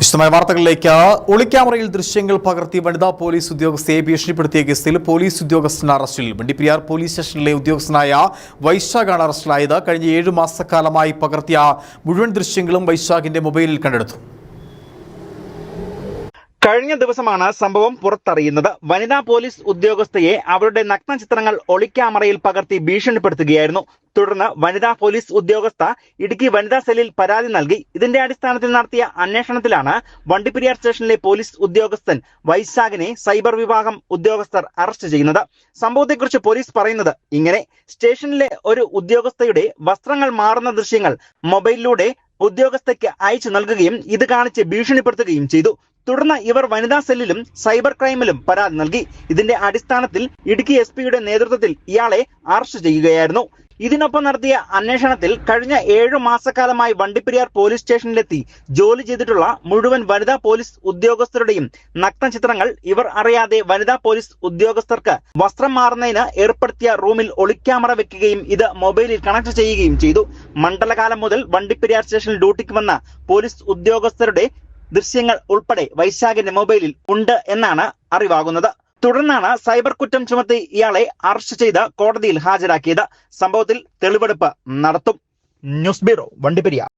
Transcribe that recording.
വിശദമായ വാർത്തകളിലേക്ക്. ഒളിക്യാമറയിൽ ദൃശ്യങ്ങൾ പകർത്തി വനിതാ പോലീസ് ഉദ്യോഗസ്ഥയെ ഭീഷണിപ്പെടുത്തിയ കേസിൽ പോലീസ് ഉദ്യോഗസ്ഥൻ അറസ്റ്റിൽ. വണ്ടിപ്പെരിയാർ പോലീസ് സ്റ്റേഷനിലെ ഉദ്യോഗസ്ഥനായ വൈശാഖാണ് അറസ്റ്റിലായത്. കഴിഞ്ഞ 7 മാസക്കാലമായി പകർത്തിയ മുഴുവൻ ദൃശ്യങ്ങളും വൈശാഖിന്റെ മൊബൈലിൽ കണ്ടെടുത്തു. കഴിഞ്ഞ ദിവസമാണ് സംഭവം പുറത്തറിയുന്നത്. വനിതാ പോലീസ് ഉദ്യോഗസ്ഥയെ അവരുടെ നഗ്ന ചിത്രങ്ങൾ ഒളിക്യാമറയിൽ പകർത്തി ഭീഷണിപ്പെടുത്തുകയായിരുന്നു. തുടർന്ന് വനിതാ പോലീസ് ഉദ്യോഗസ്ഥ ഇടുക്കി വനിതാ സെല്ലിൽ പരാതി നൽകി. ഇതിന്റെ അടിസ്ഥാനത്തിൽ നടത്തിയ അന്വേഷണത്തിലാണ് വണ്ടിപ്പെരിയാർ സ്റ്റേഷനിലെ പോലീസ് ഉദ്യോഗസ്ഥൻ വൈശാഖിനെ സൈബർ വിഭാഗം ഉദ്യോഗസ്ഥർ അറസ്റ്റ് ചെയ്യുന്നത്. സംഭവത്തെക്കുറിച്ച് പോലീസ് പറയുന്നത് ഇങ്ങനെ: സ്റ്റേഷനിലെ ഒരു ഉദ്യോഗസ്ഥയുടെ വസ്ത്രങ്ങൾ മാറുന്ന ദൃശ്യങ്ങൾ മൊബൈലിലൂടെ ഉദ്യോഗസ്ഥയ്ക്ക് അയച്ചു നൽകുകയും ഇത് കാണിച്ച് ഭീഷണിപ്പെടുത്തുകയും ചെയ്തു. തുടർന്ന് ഇവർ വനിതാ സെല്ലിലും സൈബർ ക്രൈമിലും പരാതി നൽകി. ഇതിന്റെ അടിസ്ഥാനത്തിൽ ഇടുക്കി എസ്.പിയുടെ നേതൃത്വത്തിൽ ഇയാളെ അറസ്റ്റ് ചെയ്യുകയായിരുന്നു. ഇതിനൊപ്പം നടത്തിയ അന്വേഷണത്തിൽ കഴിഞ്ഞ 7 മാസക്കാലമായി വണ്ടിപ്പെരിയാർ പോലീസ് സ്റ്റേഷനിലെത്തി ജോലി ചെയ്തിട്ടുള്ള മുഴുവൻ വനിതാ പോലീസ് ഉദ്യോഗസ്ഥരുടെയും നഗ്ന ചിത്രങ്ങൾ ഇവർ അറിയാതെ വനിതാ പോലീസ് ഉദ്യോഗസ്ഥർക്ക് വസ്ത്രം മാറുന്നതിന് ഏർപ്പെടുത്തിയ റൂമിൽ ഒളിക്യാമറ വെക്കുകയും ഇത് മൊബൈലിൽ കണക്ട് ചെയ്യുകയും ചെയ്തു. മണ്ഡലകാലം മുതൽ വണ്ടിപ്പെരിയാർ സ്റ്റേഷനിൽ ഡ്യൂട്ടിക്ക് വന്ന പോലീസ് ഉദ്യോഗസ്ഥരുടെ ദൃശ്യങ്ങൾ ഉൾപ്പെടെ വൈശാഖിന്റെ മൊബൈലിൽ ഉണ്ട് എന്നാണ് അറിവാകുന്നത്. തുടർന്നാണ് സൈബർ കുറ്റം ചുമത്തി ഇയാളെ അറസ്റ്റ് ചെയ്ത് കോടതിയിൽ ഹാജരാക്കിയത്. സംഭവത്തിൽ തെളിവെടുപ്പ് നടത്തും. News bureau, Vandiperiyar.